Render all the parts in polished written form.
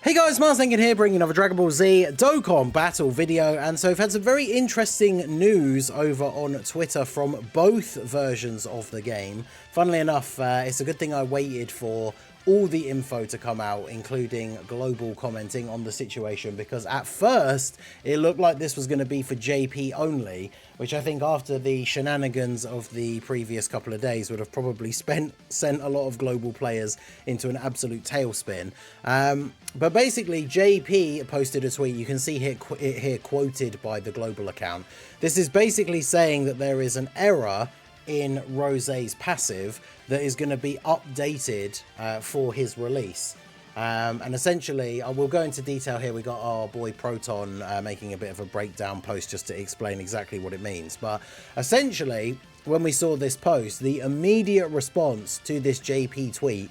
Hey guys, Mars Lincoln here, bringing another Dragon Ball Z Dokkan battle video. And so we've had some very interesting news over on Twitter from both versions of the game. Funnily enough, it's a good thing I waited for all the info to come out, including global commenting on the situation, because at first it looked like this was going to be for JP only, which I think after the shenanigans of the previous couple of days would have probably sent a lot of global players into an absolute tailspin. But basically JP posted a tweet. You can see it here quoted by the global account. This is basically saying that there is an error in Rosé's passive that is going to be updated for his release. And essentially, I will go into detail here. We got our boy Proton making a bit of a breakdown post just to explain exactly what it means. But essentially, when we saw this post, the immediate response to this JP tweet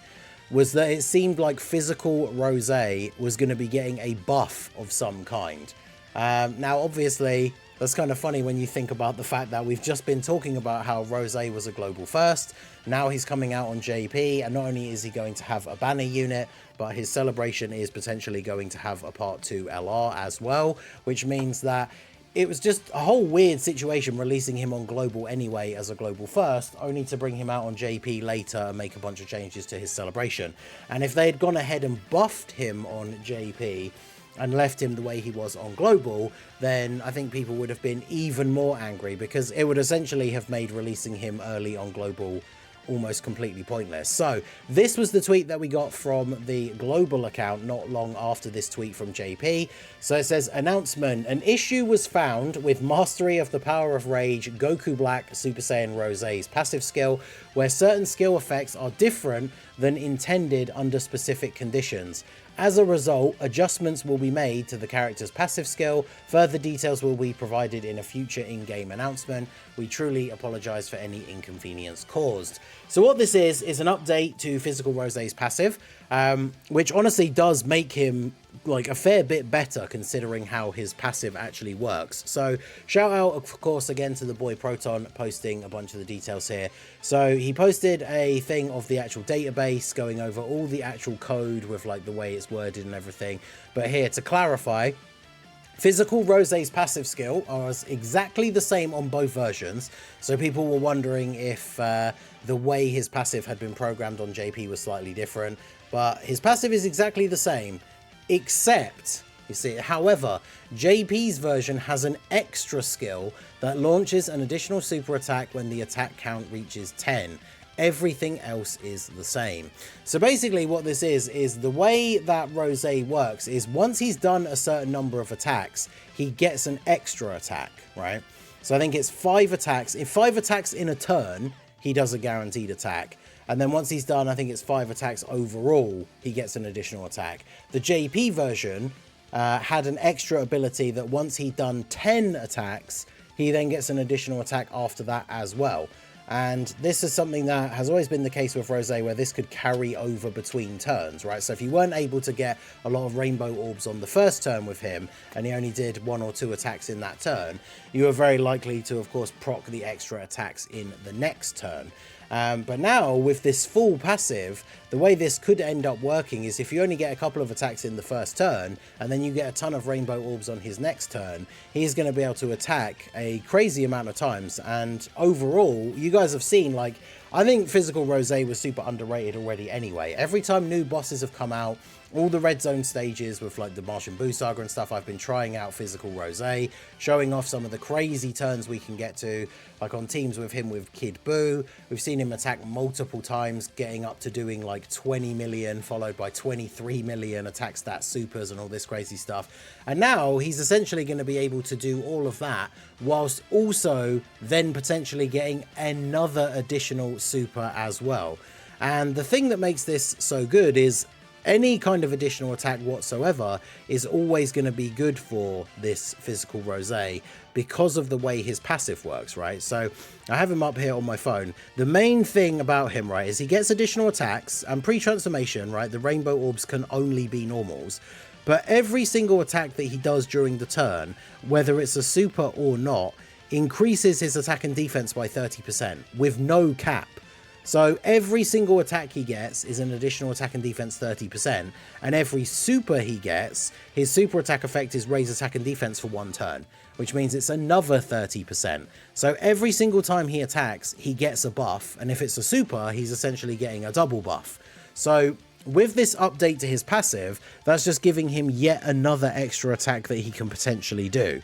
was that it seemed like physical Rosé was going to be getting a buff of some kind. Now, obviously, that's kind of funny when you think about the fact that we've just been talking about how Rosé was a global first. Now he's coming out on JP, and not only is he going to have a banner unit, but his celebration is potentially going to have a part 2 LR as well, which means that it was just a whole weird situation releasing him on global anyway as a global first, only to bring him out on JP later and make a bunch of changes to his celebration. And if they had gone ahead and buffed him on JP and left him the way he was on global, then I think people would have been even more angry, because it would essentially have made releasing him early on global almost completely pointless. So this was the tweet that we got from the global account not long after this tweet from JP. So it says, announcement: an issue was found with Mastery of the Power of Rage Goku Black Super Saiyan Rosé's passive skill, where certain skill effects are different than intended under specific conditions. As a result, adjustments will be made to the character's passive skill. Further details will be provided in a future in-game announcement. We truly apologize for any inconvenience caused. So what this is an update to Physical Rosé's passive, which honestly does make him like a fair bit better considering how his passive actually works. So shout out, of course, again to the boy Proton posting a bunch of the details here. So he posted a thing of the actual database going over all the actual code with like the way it's worded and everything. But here to clarify, Physical Rosé's passive skill is exactly the same on both versions. So people were wondering if the way his passive had been programmed on JP was slightly different, but his passive is exactly the same. Except, you see, however, JP's version has an extra skill that launches an additional super attack when the attack count reaches 10. Everything else is the same. So basically what this is the way that Rosé works is once he's done a certain number of attacks, he gets an extra attack, right? So I think it's 5 attacks. If 5 attacks in a turn, he does a guaranteed attack. And then once he's done, I think it's 5 attacks overall, he gets an additional attack. The JP version had an extra ability that once he'd done 10 attacks, he then gets an additional attack after that as well. And this is something that has always been the case with Rosé, where this could carry over between turns, right? So if you weren't able to get a lot of rainbow orbs on the first turn with him, and he only did 1 or 2 attacks in that turn, you were very likely to, of course, proc the extra attacks in the next turn. But now with this full passive, the way this could end up working is if you only get a couple of attacks in the first turn and then you get a ton of rainbow orbs on his next turn, he's going to be able to attack a crazy amount of times. And overall, you guys have seen, like, I think Physical Rosé was super underrated already anyway. Every time new bosses have come out, all the red zone stages with like the Martian Buu Saga and stuff, I've been trying out Physical Rosé, showing off some of the crazy turns we can get to, like on teams with him with Kid Buu. We've seen him attack multiple times, getting up to doing like 20 million, followed by 23 million attack stat supers and all this crazy stuff. And now he's essentially going to be able to do all of that, whilst also then potentially getting another additional super as well. And the thing that makes this so good is any kind of additional attack whatsoever is always going to be good for this Physical Rosé because of the way his passive works, right? So I have him up here on my phone. The main thing about him, right, is he gets additional attacks, and pre-transformation, right, the rainbow orbs can only be normals. But every single attack that he does during the turn, whether it's a super or not, increases his attack and defense by 30% with no cap. So every single attack he gets is an additional attack and defense 30%, and every super he gets, his super attack effect is raise attack and defense for 1 turn, which means it's another 30%. So every single time he attacks, he gets a buff, and if it's a super, he's essentially getting a double buff. So with this update to his passive, that's just giving him yet another extra attack that he can potentially do.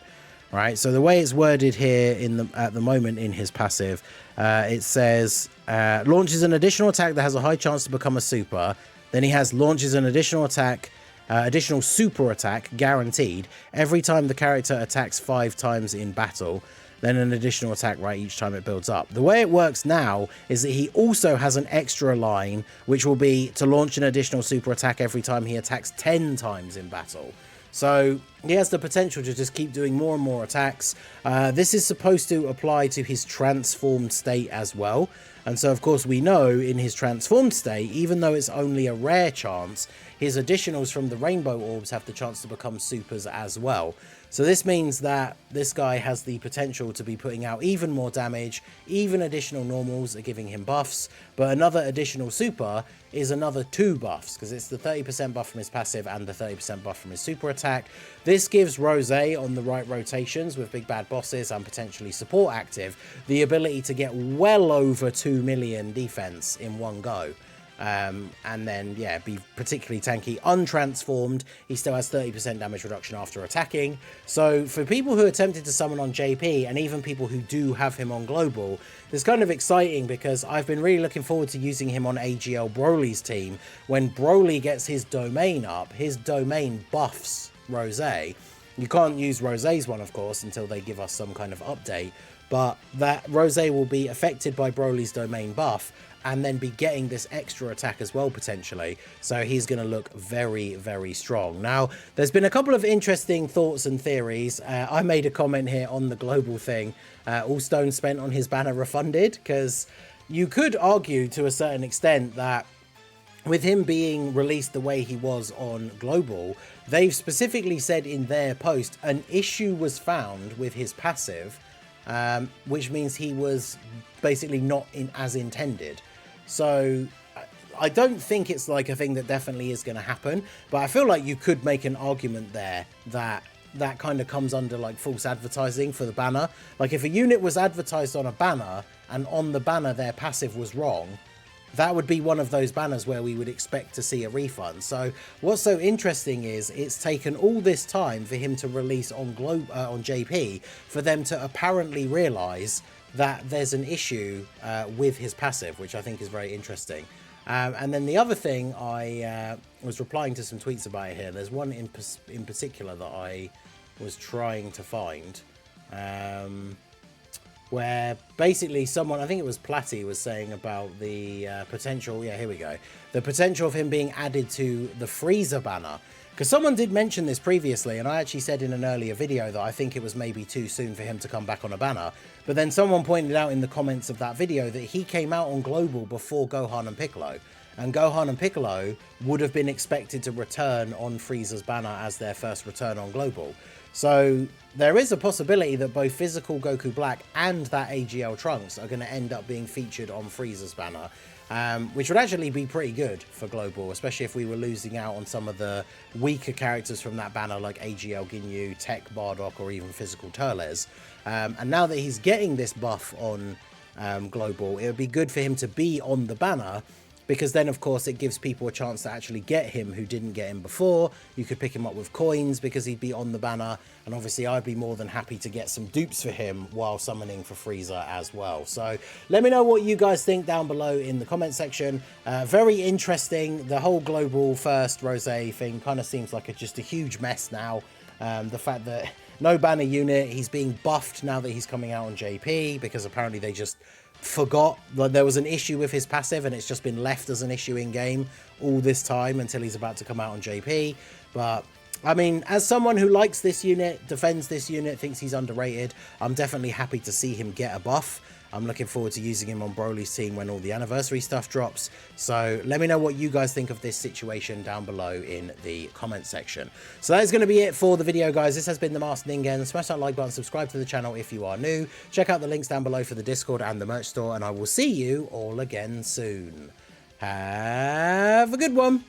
Right, so the way it's worded here at the moment in his passive, it says launches an additional attack that has a high chance to become a super. Then he has launches an additional attack, additional super attack guaranteed every time the character attacks 5 times in battle. Then an additional attack right each time it builds up. The way it works now is that he also has an extra line, which will be to launch an additional super attack every time he attacks 10 times in battle. So he has the potential to just keep doing more and more attacks. This is supposed to apply to his transformed state as well. And so, of course, we know in his transformed state, even though it's only a rare chance, his additionals from the rainbow orbs have the chance to become supers as well. So this means that this guy has the potential to be putting out even more damage. Even additional normals are giving him buffs, but another additional super is another 2 buffs, because it's the 30% buff from his passive and the 30% buff from his super attack. This gives Rose, on the right rotations with big bad bosses and potentially support active, the ability to get well over 2 million defense in one go. And then, yeah, be particularly tanky. Untransformed, he still has 30% damage reduction after attacking. So for people who are tempted to summon on JP, and even people who do have him on Global, it's kind of exciting because I've been really looking forward to using him on AGL Broly's team. When Broly gets his domain up, his domain buffs Rose. You can't use Rose's one, of course, until they give us some kind of update. But that Rose will be affected by Broly's domain buff, and then be getting this extra attack as well, potentially. So he's going to look very, very strong. Now, there's been a couple of interesting thoughts and theories. I made a comment here on the global thing. All stones spent on his banner refunded, because you could argue to a certain extent that with him being released the way he was on Global, they've specifically said in their post, an issue was found with his passive, which means he was basically not as intended. So I don't think it's like a thing that definitely is going to happen, but I feel like you could make an argument there that that kind of comes under like false advertising for the banner. Like if a unit was advertised on a banner and on the banner their passive was wrong, that would be one of those banners where we would expect to see a refund. So what's so interesting is it's taken all this time for him to release on on JP for them to apparently realize that there's an issue with his passive, which I think is very interesting. And then the other thing, I was replying to some tweets about it here. There's one in particular that I was trying to find, where basically someone, I think it was Platty, was saying about the potential, yeah, here we go, the potential of him being added to the FRIEZA banner. Because someone did mention this previously, and I actually said in an earlier video that I think it was maybe too soon for him to come back on a banner. But then someone pointed out in the comments of that video that he came out on Global before Gohan and Piccolo. And Gohan and Piccolo would have been expected to return on FRIEZA's banner as their first return on Global. So there is a possibility that both physical Goku Black and that AGL Trunks are going to end up being featured on FRIEZA's banner. Which would actually be pretty good for Global, especially if we were losing out on some of the weaker characters from that banner like AGL Ginyu, Tech Bardock, or even Physical Turles. And now that he's getting this buff on Global, it would be good for him to be on the banner, because then of course it gives people a chance to actually get him who didn't get him before. You could pick him up with coins because he'd be on the banner, and obviously I'd be more than happy to get some dupes for him while summoning for FRIEZA as well. So let me know what you guys think down below in the comment section. Very interesting. The whole Global First Rose thing kind of seems like just a huge mess now. The fact that no banner unit, he's being buffed now that he's coming out on JP, because apparently they just forgot that there was an issue with his passive, and it's just been left as an issue in game all this time until he's about to come out on JP. But I mean, as someone who likes this unit, defends this unit, thinks he's underrated, I'm definitely happy to see him get a buff. I'm looking forward to using him on Broly's team when all the anniversary stuff drops. So let me know what you guys think of this situation down below in the comment section. So that is going to be it for the video, guys. This has been the Masked Ningen. Smash that like button, subscribe to the channel if you are new. Check out the links down below for the Discord and the merch store, and I will see you all again soon. Have a good one.